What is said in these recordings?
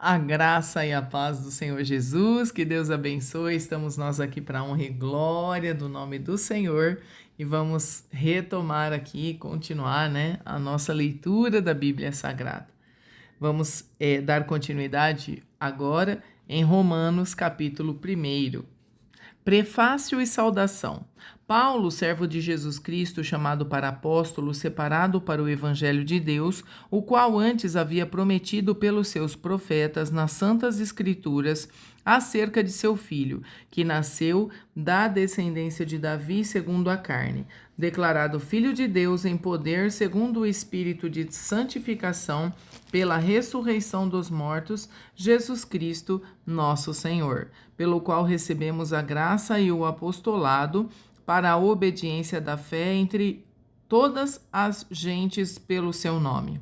A graça e a paz do Senhor Jesus, que Deus abençoe. Estamos nós aqui para a honra e glória do nome do Senhor e vamos retomar aqui, continuar, a nossa leitura da Bíblia Sagrada. Vamos dar continuidade agora em Romanos, capítulo 1. Prefácio e saudação. Paulo, servo de Jesus Cristo, chamado para apóstolo, separado para o Evangelho de Deus, o qual antes havia prometido pelos seus profetas nas Santas Escrituras acerca de seu filho, que nasceu da descendência de Davi segundo a carne, declarado Filho de Deus em poder segundo o Espírito de santificação pela ressurreição dos mortos, Jesus Cristo, nosso Senhor, pelo qual recebemos a graça e o apostolado para a obediência da fé entre todas as gentes pelo seu nome,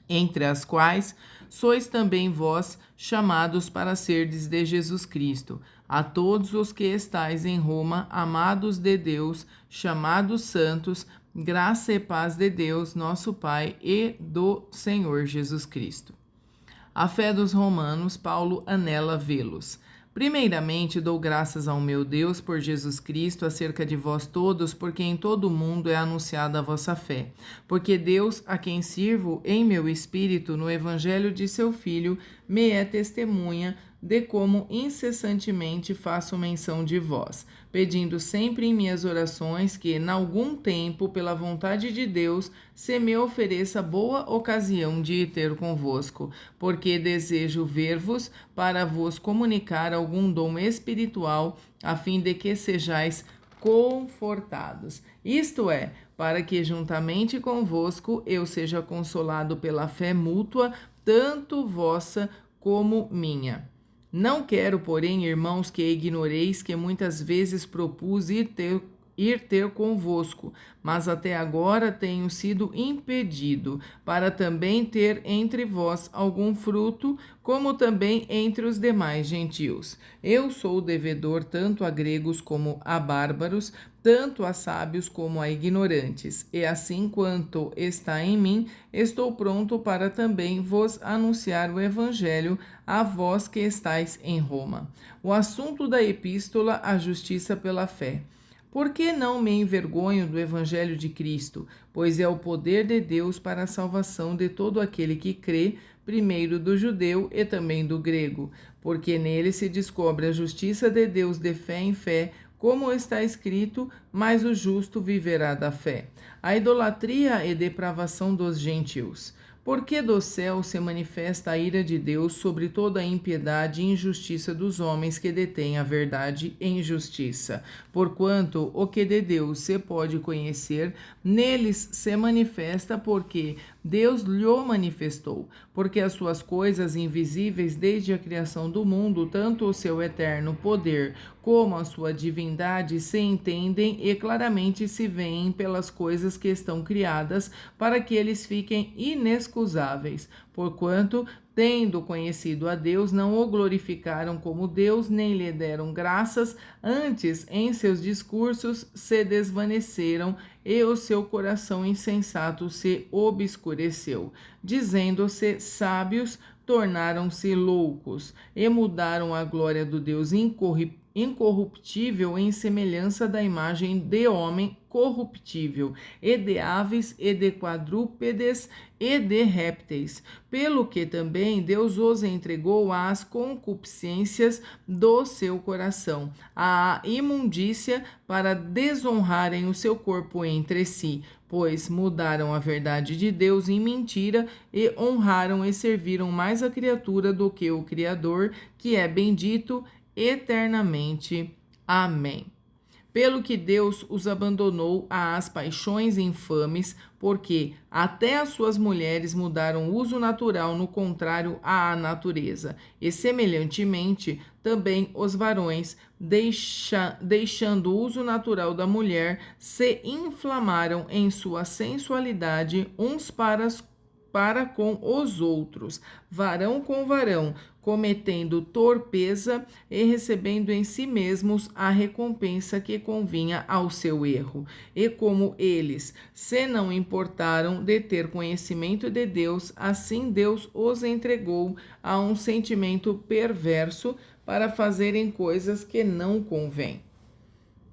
entre as quais sois também vós chamados para serdes de Jesus Cristo, a todos os que estais em Roma, amados de Deus, chamados santos, graça e paz de Deus, nosso Pai, e do Senhor Jesus Cristo. A fé dos romanos, Paulo anela vê-los. Primeiramente, dou graças ao meu Deus por Jesus Cristo acerca de vós todos, porque em todo o mundo é anunciada a vossa fé. Porque Deus, a quem sirvo em meu espírito no evangelho de seu Filho, me é testemunha de como incessantemente faço menção de vós, pedindo sempre em minhas orações que, em algum tempo, pela vontade de Deus, se me ofereça boa ocasião de ir ter convosco, porque desejo ver-vos para vos comunicar algum dom espiritual, a fim de que sejais confortados. Isto é, para que juntamente convosco eu seja consolado pela fé mútua, tanto vossa como minha. Não quero, porém, irmãos, que ignoreis que muitas vezes propus ir ter convosco, mas até agora tenho sido impedido, para também ter entre vós algum fruto, como também entre os demais gentios. Eu sou devedor tanto a gregos como a bárbaros, tanto a sábios como a ignorantes, e assim quanto está em mim, estou pronto para também vos anunciar o evangelho a vós que estáis em Roma. O assunto da epístola, a justiça pela fé. Por que não me envergonho do Evangelho de Cristo? Pois é o poder de Deus para a salvação de todo aquele que crê, primeiro do judeu e também do grego, porque nele se descobre a justiça de Deus de fé em fé, como está escrito, mas o justo viverá da fé. A idolatria e depravação dos gentios. Porque do céu se manifesta a ira de Deus sobre toda a impiedade e injustiça dos homens que detêm a verdade em justiça. Porquanto o que de Deus se pode conhecer, neles se manifesta porque Deus lhe manifestou, porque as suas coisas invisíveis desde a criação do mundo, tanto o seu eterno poder como a sua divindade se entendem e claramente se veem pelas coisas que estão criadas, para que eles fiquem inexcusáveis, porquanto, tendo conhecido a Deus, não o glorificaram como Deus, nem lhe deram graças, antes em seus discursos se desvaneceram e o seu coração insensato se obscureceu. Dizendo-se sábios, tornaram-se loucos e mudaram a glória do Deus incorruptível em semelhança da imagem de homem corruptível, e de aves, e de quadrúpedes, e de répteis, pelo que também Deus os entregou às concupiscências do seu coração, à imundícia, para desonrarem o seu corpo entre si, pois mudaram a verdade de Deus em mentira e honraram e serviram mais a criatura do que o Criador, que é bendito eternamente. Amém. Pelo que Deus os abandonou às paixões infames, porque até as suas mulheres mudaram o uso natural no contrário à natureza, e semelhantemente também os varões, deixando o uso natural da mulher, se inflamaram em sua sensualidade uns para com os outros, varão com varão, cometendo torpeza e recebendo em si mesmos a recompensa que convinha ao seu erro. E como eles se não importaram de ter conhecimento de Deus, assim Deus os entregou a um sentimento perverso para fazerem coisas que não convêm,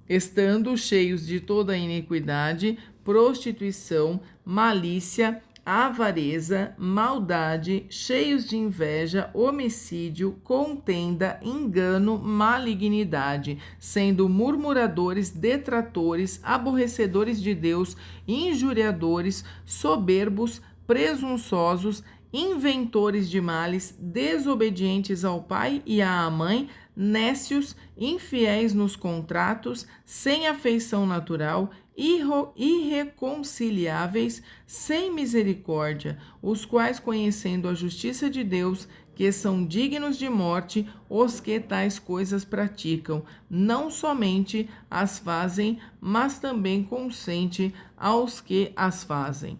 estando cheios de toda iniquidade, prostituição, malícia, avareza, maldade, cheios de inveja, homicídio, contenda, engano, malignidade, sendo murmuradores, detratores, aborrecedores de Deus, injuriadores, soberbos, presunçosos, inventores de males, desobedientes ao pai e à mãe, nécios, infiéis nos contratos, sem afeição natural, irreconciliáveis, sem misericórdia, os quais, conhecendo a justiça de Deus, que são dignos de morte, os que tais coisas praticam, não somente as fazem, mas também consente aos que as fazem.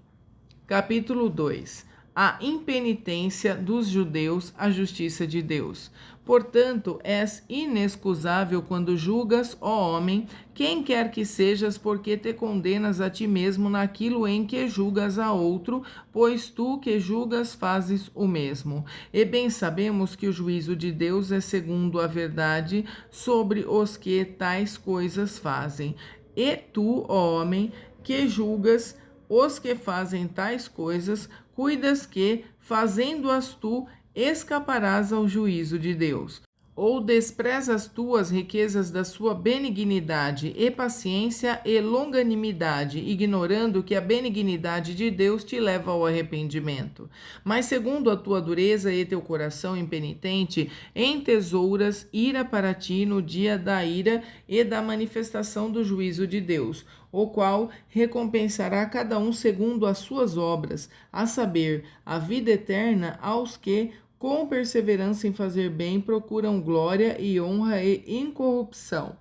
Capítulo 2. A impenitência dos judeus à justiça de Deus. Portanto, és inexcusável quando julgas, ó homem, quem quer que sejas, porque te condenas a ti mesmo naquilo em que julgas a outro, pois tu que julgas fazes o mesmo. E bem sabemos que o juízo de Deus é segundo a verdade sobre os que tais coisas fazem. E tu, ó homem, que julgas os que fazem tais coisas, cuidas que, fazendo-as tu, escaparás ao juízo de Deus. Ou desprezas tu as riquezas da sua benignidade e paciência e longanimidade, ignorando que a benignidade de Deus te leva ao arrependimento. Mas segundo a tua dureza e teu coração impenitente, entesouras ira para ti no dia da ira e da manifestação do juízo de Deus, o qual recompensará cada um segundo as suas obras, a saber, a vida eterna aos que, com perseverança em fazer bem, procuram glória e honra e incorrupção,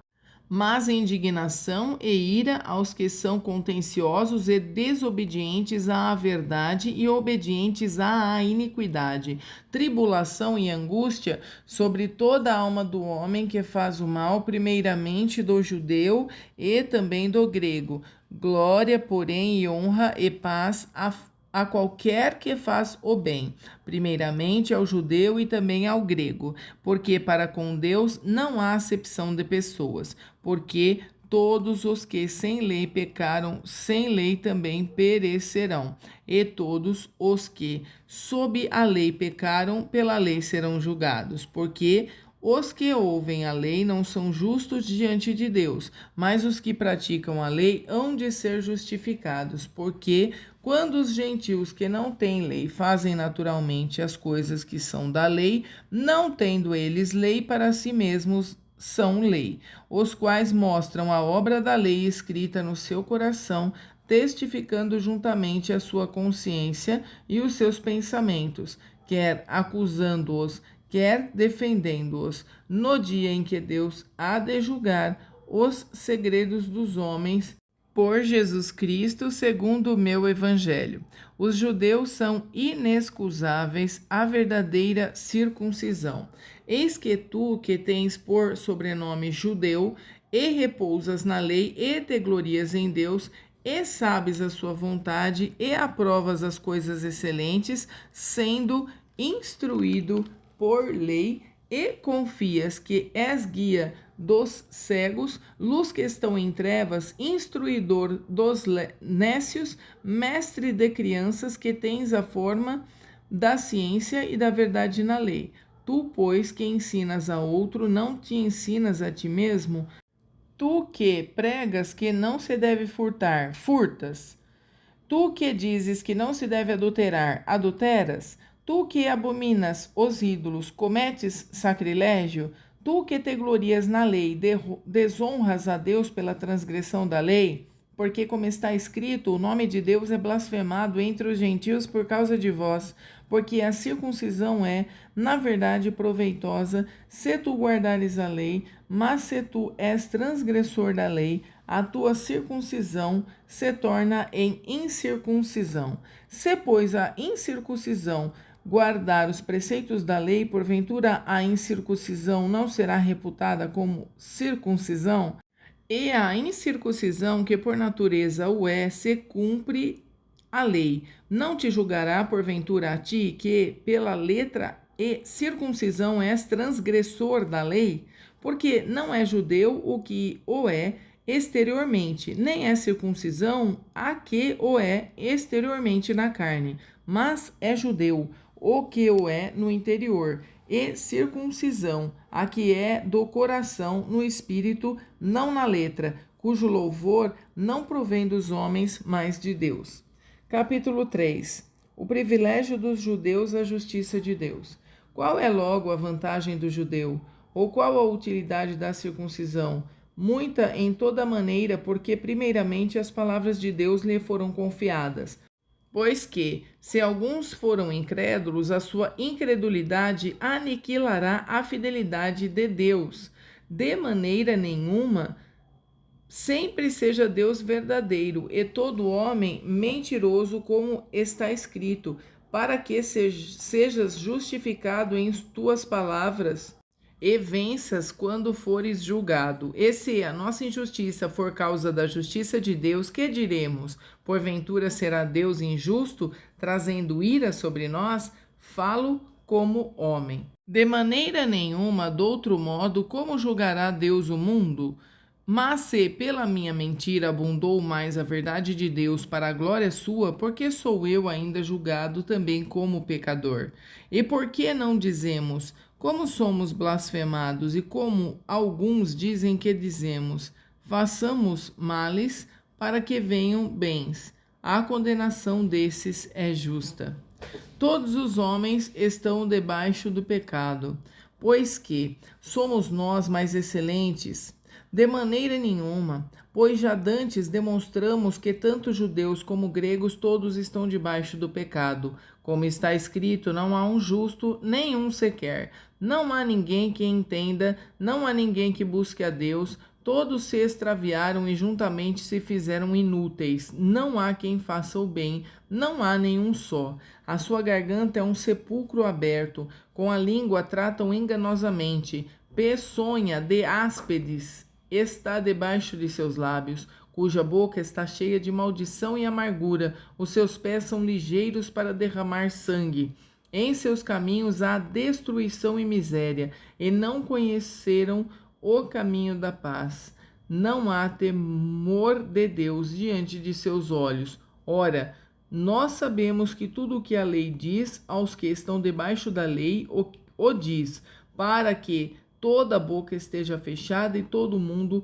mas indignação e ira aos que são contenciosos e desobedientes à verdade e obedientes à iniquidade, tribulação e angústia sobre toda a alma do homem que faz o mal, primeiramente do judeu e também do grego. Glória, porém, e honra e paz a qualquer que faz o bem, primeiramente ao judeu e também ao grego, porque para com Deus não há acepção de pessoas, porque todos os que sem lei pecaram, sem lei também perecerão, e todos os que sob a lei pecaram, pela lei serão julgados, porque os que ouvem a lei não são justos diante de Deus, mas os que praticam a lei hão de ser justificados, porque quando os gentios que não têm lei fazem naturalmente as coisas que são da lei, não tendo eles lei para si mesmos, são lei, os quais mostram a obra da lei escrita no seu coração, testificando juntamente a sua consciência e os seus pensamentos, quer acusando-os, quer defendendo-os, no dia em que Deus há de julgar os segredos dos homens por Jesus Cristo, segundo o meu evangelho. Os judeus são inexcusáveis à verdadeira circuncisão. Eis que tu, que tens por sobrenome judeu, e repousas na lei, e te glorias em Deus, e sabes a sua vontade, e aprovas as coisas excelentes, sendo instruído por lei, e confias que és guia dos cegos, luz que estão em trevas, instruidor dos nécios, mestre de crianças, que tens a forma da ciência e da verdade na lei. Tu, pois, que ensinas a outro, não te ensinas a ti mesmo? Tu que pregas que não se deve furtar, furtas. Tu que dizes que não se deve adulterar, adulteras. Tu que abominas os ídolos, cometes sacrilégio. Tu que te glorias na lei, desonras a Deus pela transgressão da lei. Porque, como está escrito, o nome de Deus é blasfemado entre os gentios por causa de vós, porque a circuncisão é, na verdade, proveitosa, se tu guardares a lei, mas se tu és transgressor da lei, a tua circuncisão se torna em incircuncisão. Se, pois, a incircuncisão guardar os preceitos da lei, porventura a incircuncisão não será reputada como circuncisão? E a incircuncisão, que por natureza o é, se cumpre a lei. Não te julgará, porventura, a ti, que pela letra e circuncisão és transgressor da lei? Porque não é judeu o que o é exteriormente, nem é circuncisão a que o é exteriormente na carne, mas é judeu o que o é no interior, e circuncisão a que é do coração no espírito, não na letra, cujo louvor não provém dos homens, mas de Deus. Capítulo 3. O privilégio dos judeus à justiça de Deus. Qual é logo a vantagem do judeu? Ou qual a utilidade da circuncisão? Muita em toda maneira, porque primeiramente as palavras de Deus lhe foram confiadas. Pois que, se alguns foram incrédulos, a sua incredulidade aniquilará a fidelidade de Deus. De maneira nenhuma, sempre seja Deus verdadeiro e todo homem mentiroso, como está escrito, para que sejas justificado em tuas palavras e venças quando fores julgado. E se a nossa injustiça for causa da justiça de Deus, que diremos? Porventura será Deus injusto, trazendo ira sobre nós? Falo como homem. De maneira nenhuma, de outro modo, como julgará Deus o mundo? Mas se pela minha mentira abundou mais a verdade de Deus para a glória sua, por que sou eu ainda julgado também como pecador? E por que não dizemos, como somos blasfemados, e como alguns dizem que dizemos, façamos males para que venham bens? A condenação desses é justa. Todos os homens estão debaixo do pecado, pois que somos nós mais excelentes? De maneira nenhuma, pois já dantes demonstramos que tanto judeus como gregos todos estão debaixo do pecado. Como está escrito, não há um justo, nenhum sequer. Não há ninguém que entenda, não há ninguém que busque a Deus. Todos se extraviaram e juntamente se fizeram inúteis. Não há quem faça o bem, não há nenhum só. A sua garganta é um sepulcro aberto, com a língua tratam enganosamente. Peçonha de áspides está debaixo de seus lábios, cuja boca está cheia de maldição e amargura. Os seus pés são ligeiros para derramar sangue. Em seus caminhos há destruição e miséria, e não conheceram o caminho da paz. Não há temor de Deus diante de seus olhos. Ora, nós sabemos que tudo o que a lei diz aos que estão debaixo da lei o diz, para que toda a boca esteja fechada e todo mundo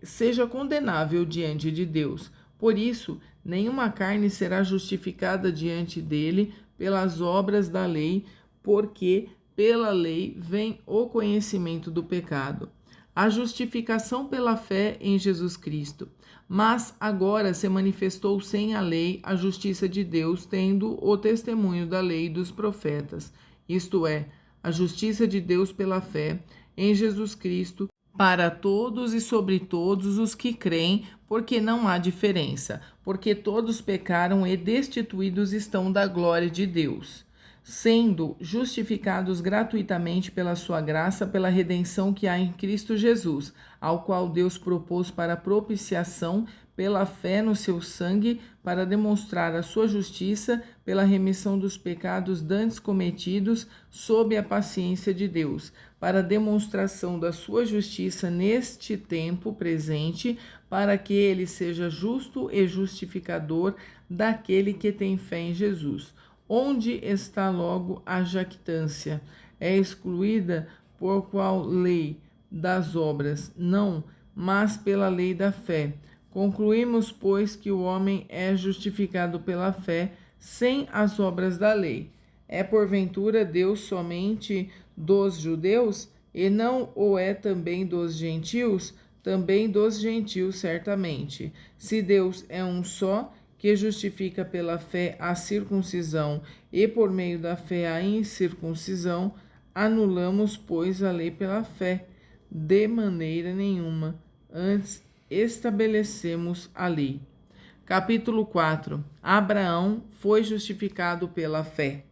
seja condenável diante de Deus. Por isso, nenhuma carne será justificada diante dele pelas obras da lei, porque pela lei vem o conhecimento do pecado. A justificação pela fé em Jesus Cristo. Mas agora se manifestou sem a lei a justiça de Deus, tendo o testemunho da lei e dos profetas, isto é, a justiça de Deus pela fé em Jesus Cristo, para todos e sobre todos os que creem, porque não há diferença, porque todos pecaram e destituídos estão da glória de Deus, sendo justificados gratuitamente pela sua graça, pela redenção que há em Cristo Jesus, ao qual Deus propôs para propiciação pela fé no seu sangue, para demonstrar a sua justiça pela remissão dos pecados dantes cometidos sob a paciência de Deus, para demonstração da sua justiça neste tempo presente, para que ele seja justo e justificador daquele que tem fé em Jesus. Onde está logo a jactância? É excluída por qual lei? Das obras? Não, mas pela lei da fé. Concluímos, pois, que o homem é justificado pela fé, sem as obras da lei. É porventura Deus somente dos judeus, e não o é também dos gentios? Também dos gentios, certamente. Se Deus é um só, que justifica pela fé a circuncisão e por meio da fé a incircuncisão, anulamos, pois, a lei pela fé? De maneira nenhuma. Antes, estabelecemos a lei. Capítulo 4. Abraão foi justificado pela fé.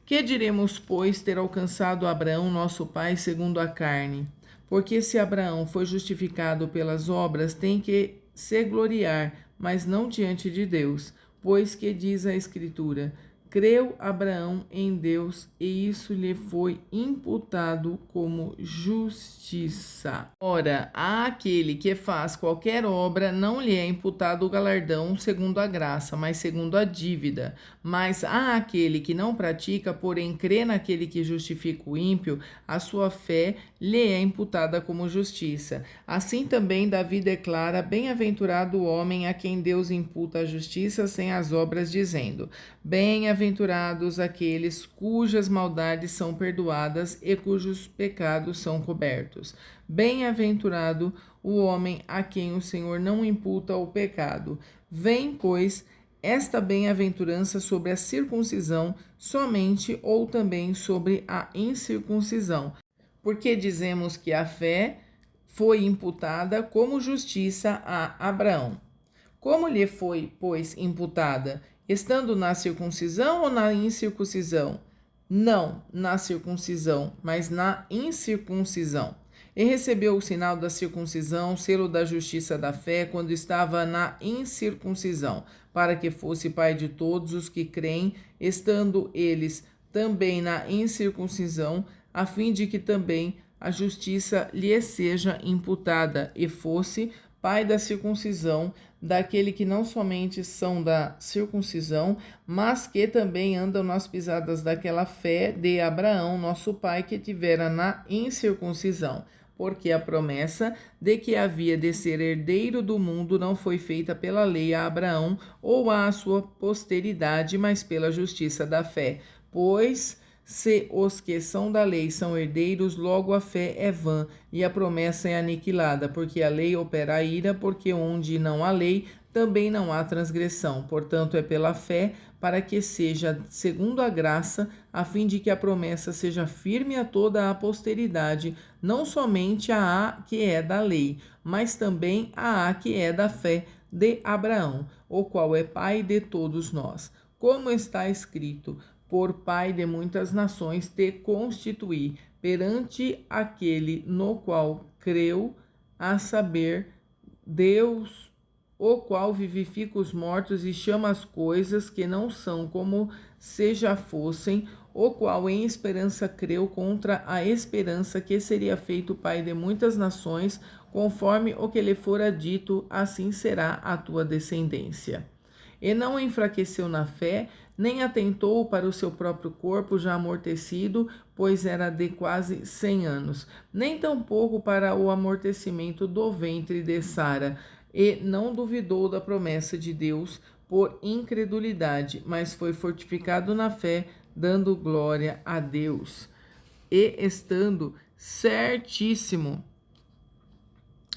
Que diremos, pois, ter alcançado Abraão, nosso pai, segundo a carne? Porque se Abraão foi justificado pelas obras, tem que se gloriar, mas não diante de Deus, pois que diz a Escritura: creu Abraão em Deus, e isso lhe foi imputado como justiça. Ora, àquele que faz qualquer obra, não lhe é imputado o galardão segundo a graça, mas segundo a dívida. Mas àquele que não pratica, porém crê naquele que justifica o ímpio, a sua fé lhe é imputada como justiça. Assim também Davi declara: bem-aventurado o homem a quem Deus imputa a justiça sem as obras, dizendo: bem-aventurados aqueles cujas maldades são perdoadas e cujos pecados são cobertos. Bem-aventurado o homem a quem o Senhor não imputa o pecado. Vem, pois, esta bem-aventurança sobre a circuncisão somente, ou também sobre a incircuncisão? Porque dizemos que a fé foi imputada como justiça a Abraão. Como lhe foi, pois, imputada? Estando na circuncisão ou na incircuncisão? Não na circuncisão, mas na incircuncisão. E recebeu o sinal da circuncisão, selo da justiça da fé, quando estava na incircuncisão, para que fosse pai de todos os que creem, estando eles também na incircuncisão, a fim de que também a justiça lhe seja imputada, e fosse pai da circuncisão, daquele que não somente são da circuncisão, mas que também andam nas pisadas daquela fé de Abraão, nosso pai, que tivera na incircuncisão. Porque a promessa de que havia de ser herdeiro do mundo não foi feita pela lei a Abraão ou à sua posteridade, mas pela justiça da fé. Pois se os que são da lei são herdeiros, logo a fé é vã e a promessa é aniquilada, porque a lei opera a ira, porque onde não há lei, também não há transgressão. Portanto, é pela fé, para que seja segundo a graça, a fim de que a promessa seja firme a toda a posteridade, não somente a que é da lei, mas também a que é da fé de Abraão, o qual é pai de todos nós. Como está escrito: por pai de muitas nações te constituí, perante aquele no qual creu, a saber, Deus, o qual vivifica os mortos e chama as coisas que não são como se já fossem, o qual em esperança creu contra a esperança, que seria feito pai de muitas nações, conforme o que lhe fora dito, assim será a tua descendência. E não enfraqueceu na fé, nem atentou para o seu próprio corpo já amortecido, pois era de quase 100 anos, nem tampouco para o amortecimento do ventre de Sara, e não duvidou da promessa de Deus por incredulidade, mas foi fortificado na fé, dando glória a Deus, e estando certíssimo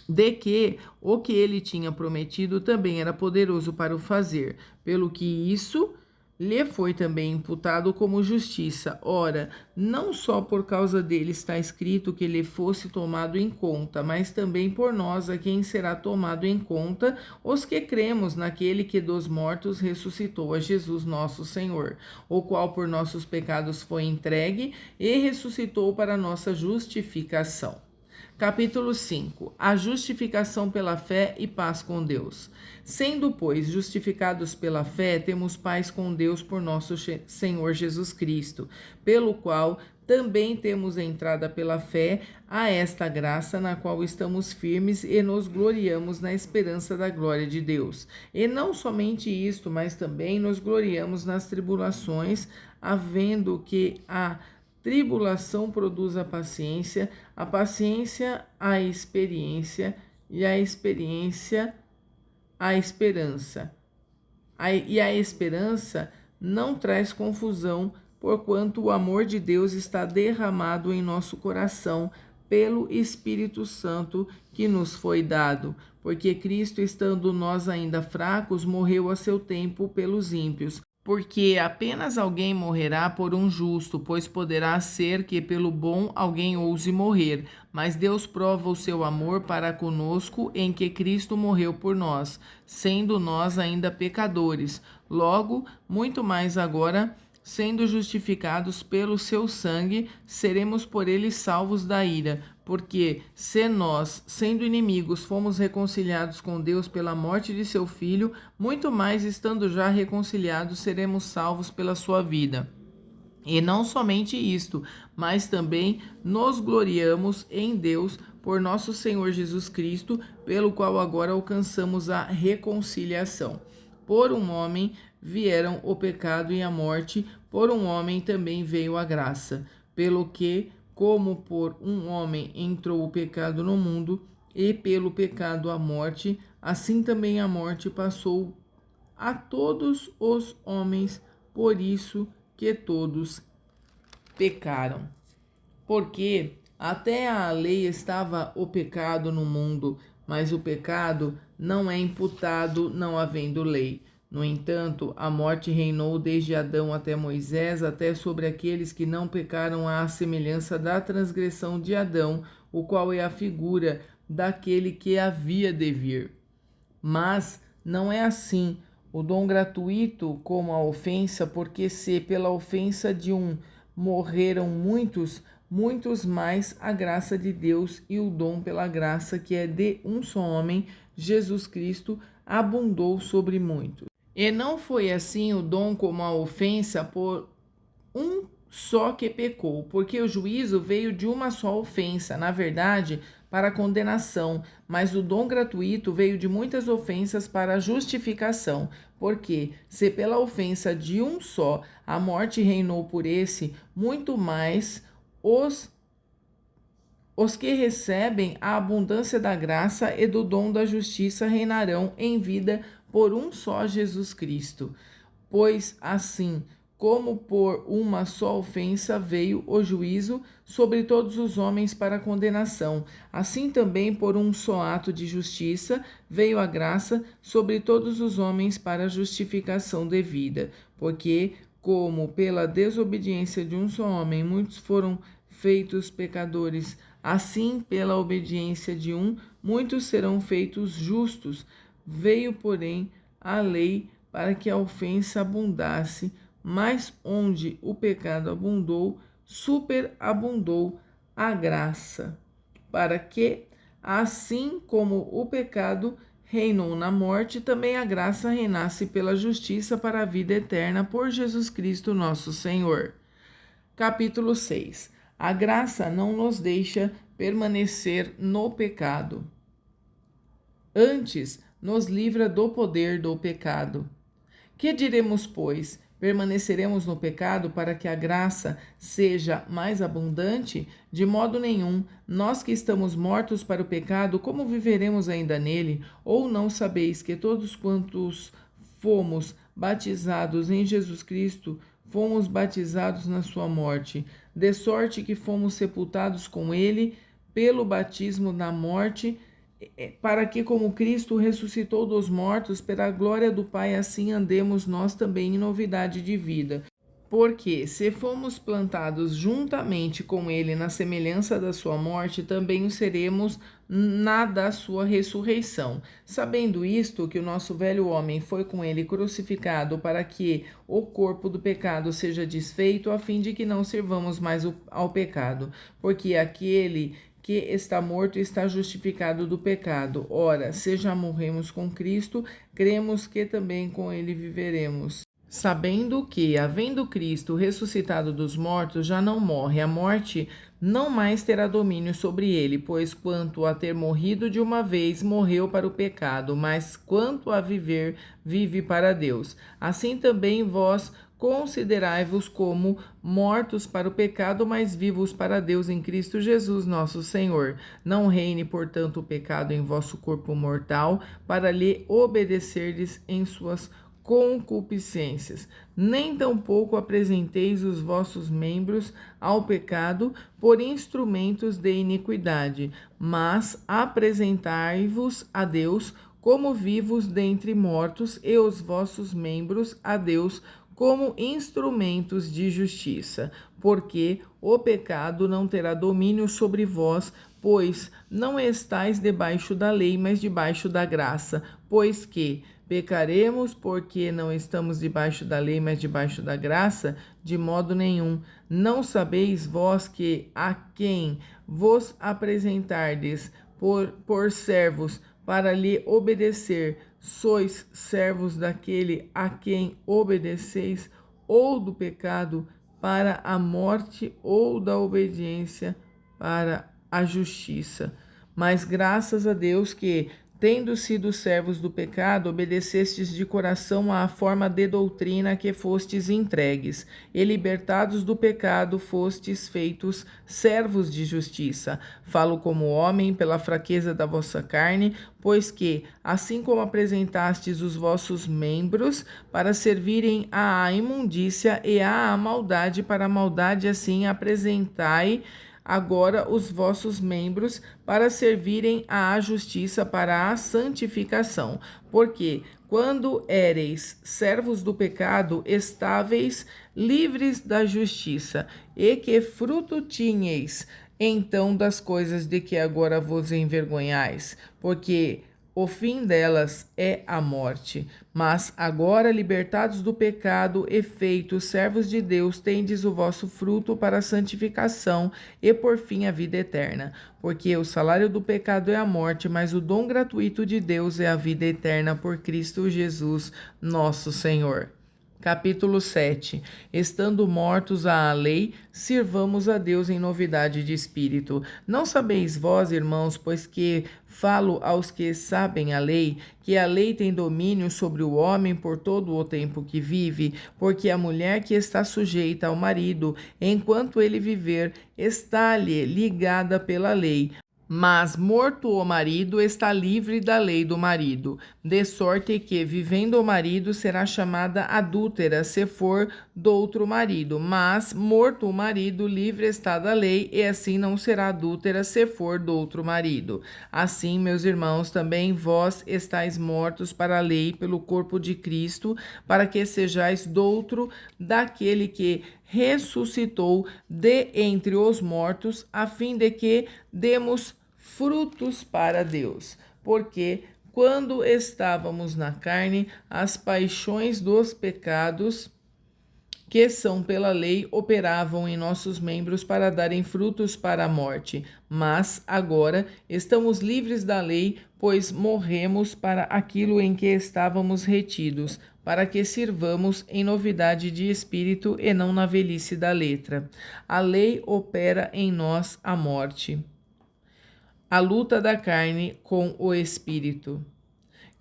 de que o que ele tinha prometido também era poderoso para o fazer, pelo que isso lhe foi também imputado como justiça. Ora, não só por causa dele está escrito que ele fosse tomado em conta, mas também por nós, a quem será tomado em conta, os que cremos naquele que dos mortos ressuscitou, a Jesus nosso Senhor, o qual por nossos pecados foi entregue e ressuscitou para nossa justificação. Capítulo 5. A justificação pela fé e paz com Deus. Sendo, pois, justificados pela fé, temos paz com Deus por nosso Senhor Jesus Cristo, pelo qual também temos entrada pela fé a esta graça, na qual estamos firmes e nos gloriamos na esperança da glória de Deus. E não somente isto, mas também nos gloriamos nas tribulações, havendo que a tribulação produz a paciência a experiência, e a experiência a esperança. E a esperança não traz confusão, porquanto o amor de Deus está derramado em nosso coração pelo Espírito Santo que nos foi dado, porque Cristo, estando nós ainda fracos, morreu a seu tempo pelos ímpios. Porque apenas alguém morrerá por um justo, pois poderá ser que pelo bom alguém ouse morrer. Mas Deus prova o seu amor para conosco em que Cristo morreu por nós, sendo nós ainda pecadores. Logo, muito mais agora, sendo justificados pelo seu sangue, seremos por ele salvos da ira. Porque se nós, sendo inimigos, fomos reconciliados com Deus pela morte de seu Filho, muito mais, estando já reconciliados, seremos salvos pela sua vida. E não somente isto, mas também nos gloriamos em Deus por nosso Senhor Jesus Cristo, pelo qual agora alcançamos a reconciliação. Por um homem vieram o pecado e a morte, por um homem também veio a graça, pelo que, como por um homem entrou o pecado no mundo, e pelo pecado a morte, assim também a morte passou a todos os homens, por isso que todos pecaram. Porque até a lei estava o pecado no mundo, mas o pecado não é imputado não havendo lei. No entanto, a morte reinou desde Adão até Moisés, até sobre aqueles que não pecaram à semelhança da transgressão de Adão, o qual é a figura daquele que havia de vir. Mas não é assim o dom gratuito como a ofensa, porque se pela ofensa de um morreram muitos, muitos mais a graça de Deus e o dom pela graça que é de um só homem, Jesus Cristo, abundou sobre muitos. E não foi assim o dom como a ofensa por um só que pecou, porque o juízo veio de uma só ofensa, na verdade, para a condenação, mas o dom gratuito veio de muitas ofensas para a justificação, porque se pela ofensa de um só a morte reinou por esse, muito mais os que recebem a abundância da graça e do dom da justiça reinarão em vida por um só Jesus Cristo. Pois assim como por uma só ofensa veio o juízo sobre todos os homens para condenação, assim também por um só ato de justiça veio a graça sobre todos os homens para justificação devida. Porque, como pela desobediência de um só homem muitos foram feitos pecadores, assim pela obediência de um muitos serão feitos justos. Veio, porém, a lei para que a ofensa abundasse, mas onde o pecado abundou, superabundou a graça, para que, assim como o pecado reinou na morte, também a graça reinasse pela justiça para a vida eterna por Jesus Cristo nosso Senhor. Capítulo 6. A graça não nos deixa permanecer no pecado. Antes, nos livra do poder do pecado. Que diremos, pois? Permaneceremos no pecado para que a graça seja mais abundante? De modo nenhum. Nós que estamos mortos para o pecado, como viveremos ainda nele? Ou não sabeis que todos quantos fomos batizados em Jesus Cristo, fomos batizados na sua morte, de sorte que fomos sepultados com ele pelo batismo na morte, para que, como Cristo ressuscitou dos mortos, pela glória do Pai, assim andemos nós também em novidade de vida. Porque, se fomos plantados juntamente com ele na semelhança da sua morte, também o seremos na da sua ressurreição. Sabendo isto, que o nosso velho homem foi com ele crucificado, para que o corpo do pecado seja desfeito, a fim de que não servamos mais ao pecado. Porque aquele que está morto está justificado do pecado. Ora, se já morremos com Cristo, cremos que também com ele viveremos. Sabendo que, havendo Cristo ressuscitado dos mortos, já não morre, a morte não mais terá domínio sobre ele, pois quanto a ter morrido de uma vez, morreu para o pecado, mas quanto a viver, vive para Deus. Assim também vós considerai-vos como mortos para o pecado, mas vivos para Deus em Cristo Jesus, nosso Senhor. Não reine, portanto, o pecado em vosso corpo mortal, para lhe obedecerdes em suas concupiscências. Nem tampouco apresenteis os vossos membros ao pecado por instrumentos de iniquidade, mas apresentai-vos a Deus como vivos dentre mortos, e os vossos membros a Deus como instrumentos de justiça, porque o pecado não terá domínio sobre vós, pois não estáis debaixo da lei, mas debaixo da graça. Pois que pecaremos porque não estamos debaixo da lei, mas debaixo da graça? De modo nenhum. Não sabeis vós que a quem vos apresentardes por servos para lhe obedecer, sois servos daquele a quem obedeceis, ou do pecado para a morte, ou da obediência para a justiça. Mas graças a Deus que, tendo sido servos do pecado, obedecestes de coração à forma de doutrina que fostes entregues, e libertados do pecado fostes feitos servos de justiça. Falo como homem pela fraqueza da vossa carne, pois que, assim como apresentastes os vossos membros para servirem à imundícia e à maldade, para a maldade assim apresentai agora os vossos membros para servirem à justiça, para a santificação. Porque quando éreis servos do pecado, estáveis livres da justiça, e que fruto tinhais então das coisas de que agora vos envergonhais? Porque o fim delas é a morte. Mas agora, libertados do pecado e feitos servos de Deus, tendes o vosso fruto para a santificação e por fim a vida eterna. Porque o salário do pecado é a morte, mas o dom gratuito de Deus é a vida eterna por Cristo Jesus, nosso Senhor. Capítulo 7. Estando mortos à lei, sirvamos a Deus em novidade de espírito. Não sabeis vós, irmãos, pois que falo aos que sabem a lei, que a lei tem domínio sobre o homem por todo o tempo que vive, porque a mulher que está sujeita ao marido, enquanto ele viver, está-lhe ligada pela lei. Mas, morto o marido, está livre da lei do marido, de sorte que, vivendo o marido, será chamada adúltera, se for do outro marido. Mas, morto o marido, livre está da lei, e assim não será adúltera, se for do outro marido. Assim, meus irmãos, também vós estáis mortos para a lei pelo corpo de Cristo, para que sejais doutro daquele que ressuscitou de entre os mortos, a fim de que demos frutos para Deus. Porque quando estávamos na carne, as paixões dos pecados que são pela lei operavam em nossos membros para darem frutos para a morte. Mas agora estamos livres da lei, pois morremos para aquilo em que estávamos retidos, para que sirvamos em novidade de espírito e não na velhice da letra. A lei opera em nós a morte, a luta da carne com o espírito.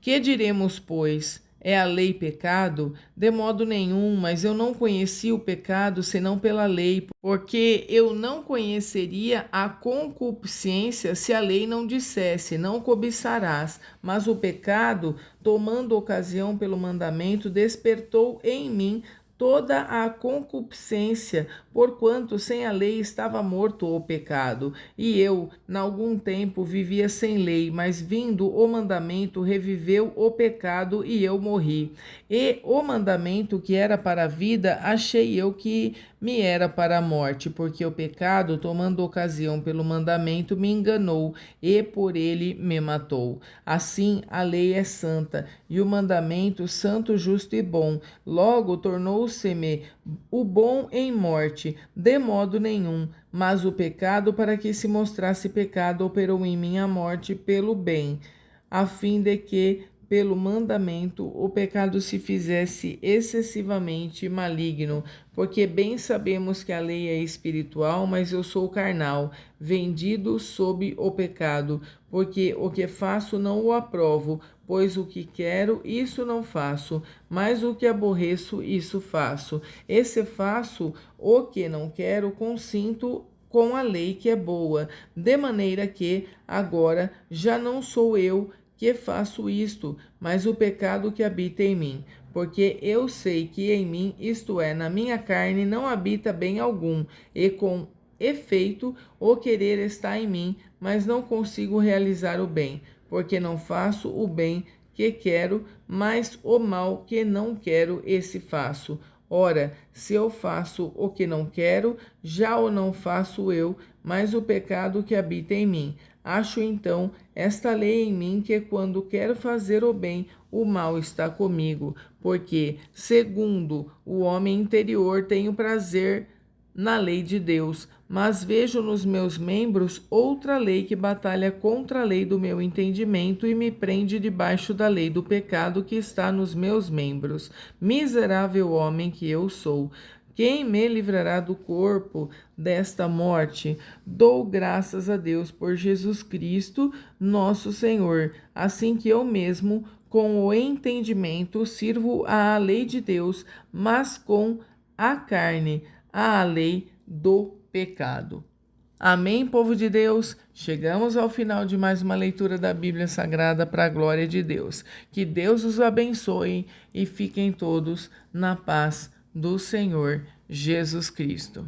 Que diremos, pois? É a lei pecado? De modo nenhum, mas eu não conheci o pecado senão pela lei, porque eu não conheceria a concupiscência se a lei não dissesse, não cobiçarás. Mas o pecado, tomando ocasião pelo mandamento, despertou em mim toda a concupiscência, porquanto sem a lei estava morto o pecado. E eu, n'algum tempo, vivia sem lei, mas vindo o mandamento, reviveu o pecado e eu morri. E o mandamento que era para a vida, achei eu que me era para a morte, porque o pecado, tomando ocasião pelo mandamento, me enganou e por ele me matou. Assim, a lei é santa, e o mandamento santo, justo e bom. Logo tornou-se-me o bom em morte, de modo nenhum, mas o pecado, para que se mostrasse pecado, operou em mim a morte pelo bem, a fim de que, pelo mandamento, o pecado se fizesse excessivamente maligno, porque bem sabemos que a lei é espiritual, mas eu sou carnal, vendido sob o pecado, porque o que faço não o aprovo, pois o que quero, isso não faço, mas o que aborreço, isso faço. E se faço o que não quero, consinto com a lei que é boa, de maneira que agora já não sou eu que faço isto, mas o pecado que habita em mim. Porque eu sei que em mim, isto é, na minha carne, não habita bem algum, e com efeito o querer está em mim, mas não consigo realizar o bem, porque não faço o bem que quero, mas o mal que não quero, esse faço. Ora, se eu faço o que não quero, já o não faço eu, mas o pecado que habita em mim. Acho então esta lei em mim que quando quero fazer o bem, o mal está comigo, porque, segundo o homem interior, tenho prazer na lei de Deus, mas vejo nos meus membros outra lei que batalha contra a lei do meu entendimento e me prende debaixo da lei do pecado que está nos meus membros. Miserável homem que eu sou! Quem me livrará do corpo desta morte? Dou graças a Deus por Jesus Cristo, nosso Senhor. Assim que eu mesmo, com o entendimento, sirvo à lei de Deus, mas com a carne, à lei do pecado. Amém, povo de Deus? Chegamos ao final de mais uma leitura da Bíblia Sagrada para a glória de Deus. Que Deus os abençoe e fiquem todos na paz do Senhor Jesus Cristo.